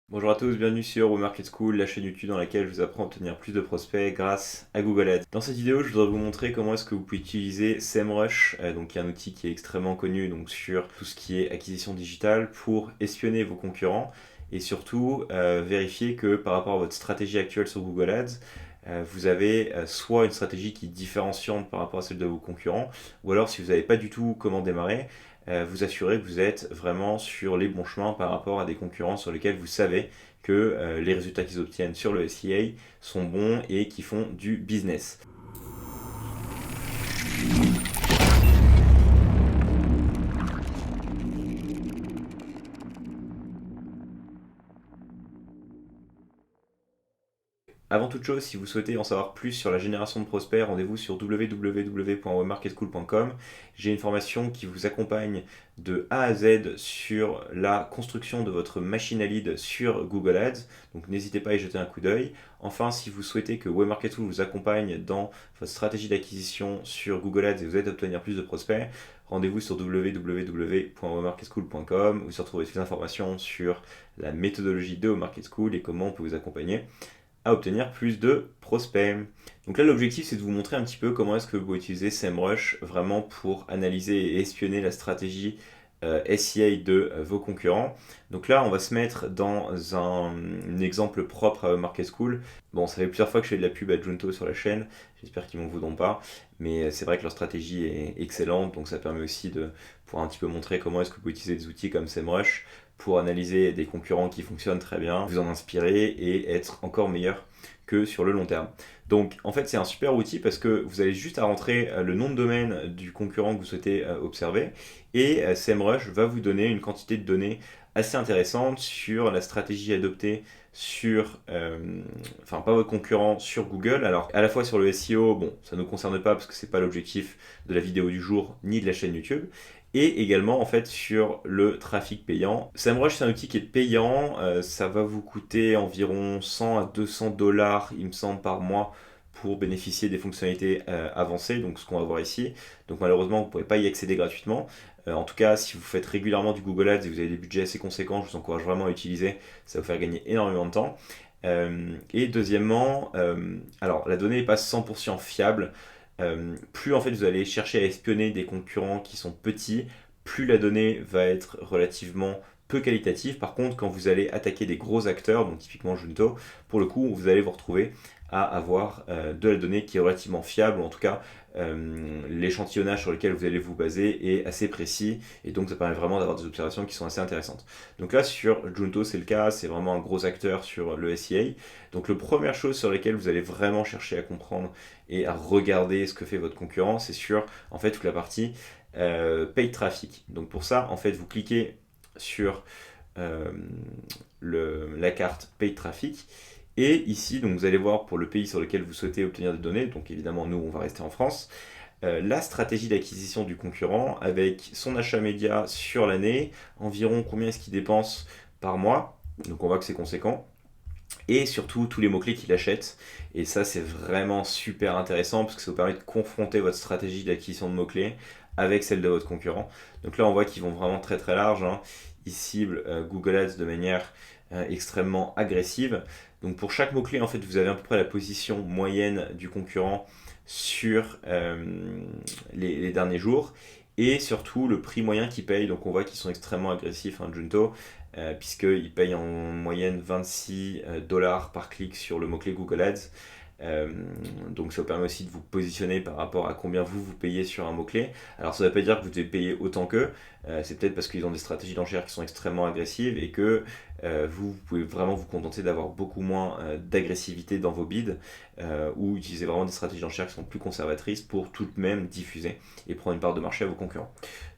Bonjour à tous, bienvenue sur WeMarket School, la chaîne YouTube dans laquelle je vous apprends à obtenir plus de prospects grâce à Google Ads. Dans cette vidéo, je voudrais vous montrer comment est-ce que vous pouvez utiliser SEMrush, donc qui est un outil qui est extrêmement connu donc sur tout ce qui est acquisition digitale pour espionner vos concurrents et surtout vérifier que par rapport à votre stratégie actuelle sur Google Ads, vous avez soit une stratégie qui est différenciante par rapport à celle de vos concurrents, ou alors si vous n'avez pas du tout comment démarrer, vous assurez que vous êtes vraiment sur les bons chemins par rapport à des concurrents sur lesquels vous savez que les résultats qu'ils obtiennent sur le SEA sont bons et qui font du business. Avant toute chose, si vous souhaitez en savoir plus sur la génération de prospects, rendez-vous sur www.webmarketschool.com. J'ai une formation qui vous accompagne de A à Z sur la construction de votre machine à lead sur Google Ads. Donc n'hésitez pas à y jeter un coup d'œil. Enfin, si vous souhaitez que Webmarket School vous accompagne dans votre stratégie d'acquisition sur Google Ads et vous aide à obtenir plus de prospects, rendez-vous sur www.webmarketschool.com. Vous y retrouverez toutes les informations sur la méthodologie de Webmarket School et comment on peut vous accompagner à obtenir plus de prospects. Donc là, l'objectif, c'est de vous montrer un petit peu comment est-ce que vous pouvez utiliser SEMrush vraiment pour analyser et espionner la stratégie SEA de vos concurrents. Donc là, on va se mettre dans un exemple propre à Market School. Bon, ça fait plusieurs fois que je fais de la pub à Junto sur la chaîne, j'espère qu'ils m'en voudront pas, mais c'est vrai que leur stratégie est excellente, donc ça permet aussi de pouvoir un petit peu montrer comment est-ce que vous pouvez utiliser des outils comme SEMrush pour analyser des concurrents qui fonctionnent très bien, vous en inspirer et être encore meilleur que sur le long terme. Donc en fait c'est un super outil parce que vous allez juste à rentrer le nom de domaine du concurrent que vous souhaitez observer et SEMrush va vous donner une quantité de données assez intéressante sur la stratégie adoptée sur, enfin pas votre concurrent sur Google. Alors à la fois sur le SEO, bon ça ne nous concerne pas parce que c'est pas l'objectif de la vidéo du jour ni de la chaîne YouTube, et également en fait sur le trafic payant. SEMrush c'est un outil qui est payant, ça va vous coûter environ 100 à 200 dollars il me semble par mois pour bénéficier des fonctionnalités avancées, donc ce qu'on va voir ici. Donc malheureusement vous ne pouvez pas y accéder gratuitement. En tout cas, si vous faites régulièrement du Google Ads et vous avez des budgets assez conséquents, je vous encourage vraiment à utiliser, ça va vous faire gagner énormément de temps. Et deuxièmement, alors la donnée n'est pas 100% fiable. Plus en fait vous allez chercher à espionner des concurrents qui sont petits, plus la donnée va être relativement peu qualitative. Par contre, quand vous allez attaquer des gros acteurs, donc typiquement Junto, pour le coup, vous allez vous retrouver à avoir de la donnée qui est relativement fiable, ou en tout cas l'échantillonnage sur lequel vous allez vous baser est assez précis, et donc ça permet vraiment d'avoir des observations qui sont assez intéressantes. Donc là sur Junto c'est le cas, c'est vraiment un gros acteur sur le SEA. Donc la première chose sur laquelle vous allez vraiment chercher à comprendre et à regarder ce que fait votre concurrent, c'est sur en fait toute la partie paid traffic. Donc pour ça, en fait, vous cliquez sur euh, la carte paid traffic. Et ici, donc vous allez voir pour le pays sur lequel vous souhaitez obtenir des données, donc évidemment nous on va rester en France, la stratégie d'acquisition du concurrent avec son achat média sur l'année, environ combien est-ce qu'il dépense par mois, donc on voit que c'est conséquent, et surtout tous les mots-clés qu'il achète. Et ça, c'est vraiment super intéressant parce que ça vous permet de confronter votre stratégie d'acquisition de mots-clés avec celle de votre concurrent. Donc là, on voit qu'ils vont vraiment très très large, hein. Ils ciblent Google Ads de manière extrêmement agressive. Donc pour chaque mot-clé, en fait, vous avez à peu près la position moyenne du concurrent sur les derniers jours et surtout le prix moyen qu'ils payent. Donc on voit qu'ils sont extrêmement agressifs, hein, Junto, puisqu'ils payent en moyenne 26 dollars par clic sur le mot-clé Google Ads. Euh, donc ça vous permet aussi de vous positionner par rapport à combien vous payez sur un mot-clé. Alors ça ne veut pas dire que vous devez payer autant qu'eux, c'est peut-être parce qu'ils ont des stratégies d'enchères qui sont extrêmement agressives et que vous pouvez vraiment vous contenter d'avoir beaucoup moins d'agressivité dans vos bids ou utiliser vraiment des stratégies d'enchères qui sont plus conservatrices pour tout de même diffuser et prendre une part de marché à vos concurrents.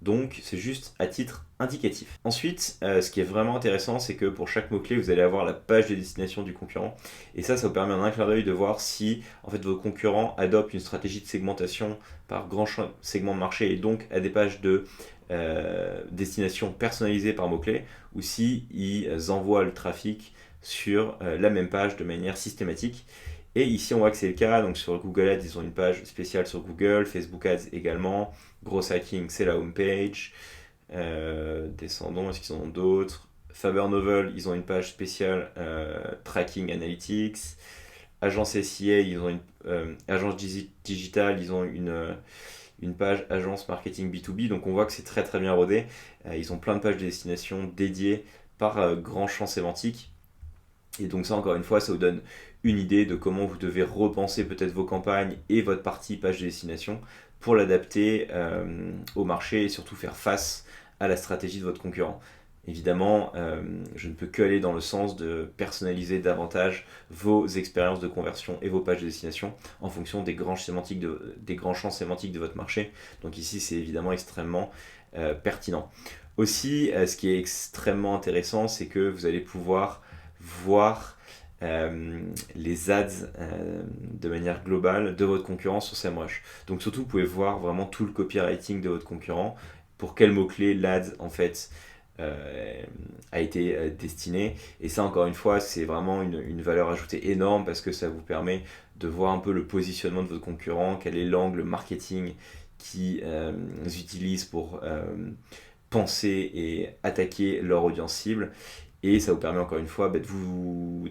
Donc c'est juste à titre indicatif. Ensuite, ce qui est vraiment intéressant, c'est que pour chaque mot-clé, vous allez avoir la page de destination du concurrent. Et ça vous permet en un clin d'œil de voir si en fait, vos concurrents adoptent une stratégie de segmentation par grand segment de marché et donc à des pages de destination personnalisées par mot-clé, ou si ils envoient le trafic sur la même page de manière systématique. Et ici, on voit que c'est le cas. Donc sur Google Ads, ils ont une page spéciale sur Google, Facebook Ads également. Gross Hacking, c'est la home page. Descendons, est-ce qu'ils en ont d'autres? Faber Novel, ils ont une page spéciale Tracking Analytics. Agence SIA, ils ont agence digitale, ils ont une page agence marketing B2B. Donc on voit que c'est très très bien rodé. Ils ont plein de pages de destination dédiées par grand champ sémantique. Et donc ça, encore une fois, ça vous donne une idée de comment vous devez repenser peut-être vos campagnes et votre partie page de destination pour l'adapter au marché et surtout faire face à la stratégie de votre concurrent. Évidemment, je ne peux que aller dans le sens de personnaliser davantage vos expériences de conversion et vos pages de destination en fonction des grands champs sémantiques de votre marché. Donc ici, c'est évidemment extrêmement pertinent. Aussi, ce qui est extrêmement intéressant, c'est que vous allez pouvoir voir les ads de manière globale de votre concurrent sur SEMrush. Donc surtout, vous pouvez voir vraiment tout le copywriting de votre concurrent, pour quel mot-clé l'ad en fait a été destiné. Et ça, encore une fois, c'est vraiment une valeur ajoutée énorme parce que ça vous permet de voir un peu le positionnement de votre concurrent, quel est l'angle marketing qu'ils utilisent pour penser et attaquer leur audience cible. Et ça vous permet encore une fois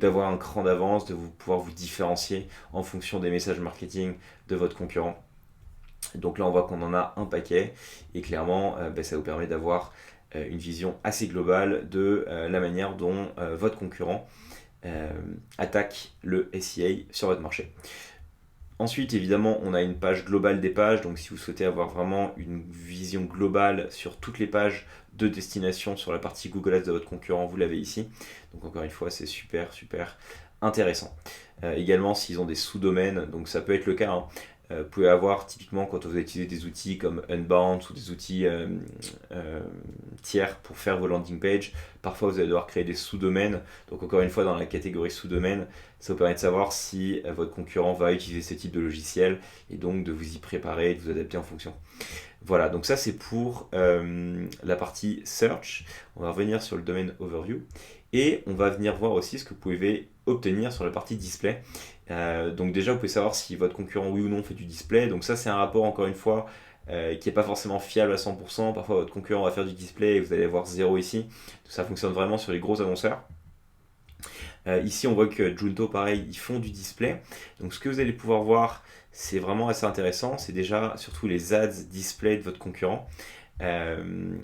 d'avoir un cran d'avance, de pouvoir vous différencier en fonction des messages marketing de votre concurrent. Donc là, on voit qu'on en a un paquet et clairement, ça vous permet d'avoir une vision assez globale de la manière dont votre concurrent attaque le SEA sur votre marché. Ensuite, évidemment, on a une page globale des pages. Donc si vous souhaitez avoir vraiment une vision globale sur toutes les pages de destination sur la partie Google Ads de votre concurrent, vous l'avez ici. Donc encore une fois, c'est super intéressant. Également, s'ils ont des sous-domaines, donc ça peut être le cas, hein. Vous pouvez avoir typiquement quand vous utilisez des outils comme Unbounce ou des outils tiers pour faire vos landing pages, parfois vous allez devoir créer des sous-domaines. Donc encore une fois, dans la catégorie sous-domaine, ça vous permet de savoir si votre concurrent va utiliser ce type de logiciel et donc de vous y préparer et de vous adapter en fonction. Voilà, donc ça c'est pour la partie search. On va revenir sur le domaine overview et on va venir voir aussi ce que vous pouvez obtenir sur la partie display. Donc déjà vous pouvez savoir si votre concurrent oui ou non fait du display. Donc ça c'est un rapport encore une fois qui n'est pas forcément fiable à 100%. Parfois votre concurrent va faire du display et vous allez avoir 0 ici. Ça fonctionne vraiment sur les gros annonceurs. Ici on voit que Junto pareil, ils font du display. Donc ce que vous allez pouvoir voir, c'est vraiment assez intéressant, c'est déjà surtout les ads display de votre concurrent.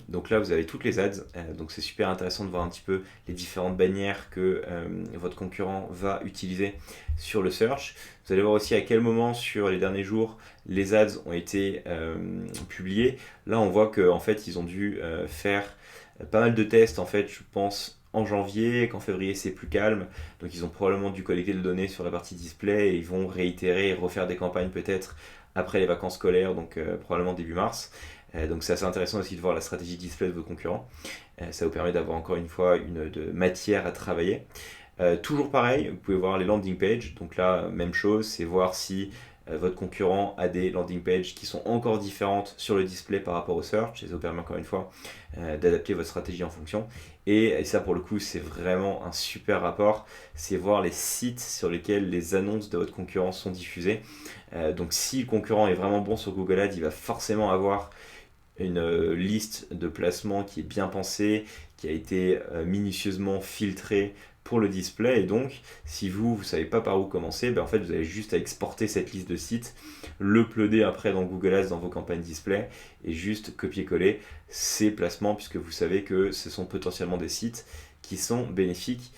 Donc là vous avez toutes les ads, donc c'est super intéressant de voir un petit peu les différentes bannières que votre concurrent va utiliser sur le search. Vous allez voir aussi à quel moment sur les derniers jours les ads ont été publiés. Là on voit qu'en fait ils ont dû faire pas mal de tests en fait, je pense en janvier, qu'en février c'est plus calme, donc ils ont probablement dû collecter les données sur la partie display et ils vont réitérer et refaire des campagnes peut-être après les vacances scolaires, donc probablement début mars. Donc c'est assez intéressant aussi de voir la stratégie display de vos concurrents. Ça vous permet d'avoir encore une fois de matière à travailler. Toujours pareil, vous pouvez voir les landing pages. Donc là, même chose, c'est voir si votre concurrent a des landing pages qui sont encore différentes sur le display par rapport au search. Et ça vous permet encore une fois d'adapter votre stratégie en fonction. Et ça pour le coup, c'est vraiment un super rapport. C'est voir les sites sur lesquels les annonces de votre concurrent sont diffusées. Donc si le concurrent est vraiment bon sur Google Ads, il va forcément avoir une liste de placements qui est bien pensée, qui a été minutieusement filtrée pour le display. Et donc, si vous ne savez pas par où commencer, en fait, vous avez juste à exporter cette liste de sites, le uploader après dans Google Ads dans vos campagnes display et juste copier-coller ces placements puisque vous savez que ce sont potentiellement des sites qui sont bénéfiques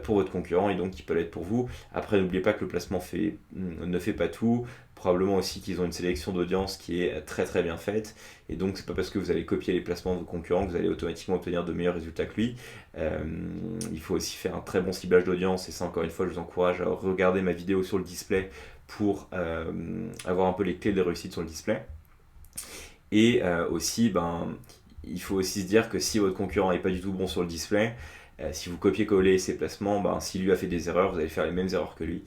pour votre concurrent et donc qui peuvent être pour vous. Après, n'oubliez pas que le placement ne fait pas tout. Probablement aussi qu'ils ont une sélection d'audience qui est très bien faite et donc c'est pas parce que vous allez copier les placements de vos concurrents que vous allez automatiquement obtenir de meilleurs résultats que lui. Il faut aussi faire un très bon ciblage d'audience et ça encore une fois je vous encourage à regarder ma vidéo sur le display pour avoir un peu les clés de réussite sur le display. Et aussi il faut aussi se dire que si votre concurrent n'est pas du tout bon sur le display, si vous copiez-collez ses placements, s'il lui a fait des erreurs, vous allez faire les mêmes erreurs que lui.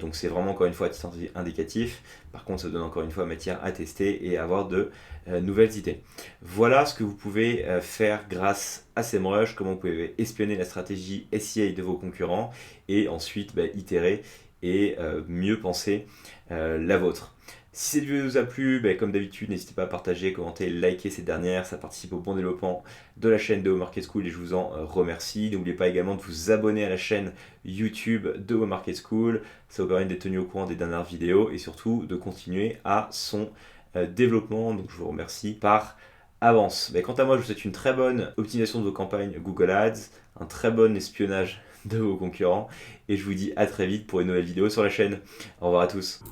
Donc c'est vraiment encore une fois à titre indicatif. Par contre, ça donne encore une fois matière à tester et à avoir de nouvelles idées. Voilà ce que vous pouvez faire grâce à SEMrush, comment vous pouvez espionner la stratégie SEA de vos concurrents et ensuite itérer et mieux penser la vôtre. Si cette vidéo vous a plu, comme d'habitude, n'hésitez pas à partager, commenter, liker ces dernières, ça participe au bon développement de la chaîne de Home Market School et je vous en remercie. N'oubliez pas également de vous abonner à la chaîne YouTube de Home Market School, ça vous permet d'être tenu au courant des dernières vidéos et surtout de continuer à son développement, donc je vous remercie par avance. Quant à moi, je vous souhaite une très bonne optimisation de vos campagnes Google Ads, un très bon espionnage de vos concurrents et je vous dis à très vite pour une nouvelle vidéo sur la chaîne. Au revoir à tous.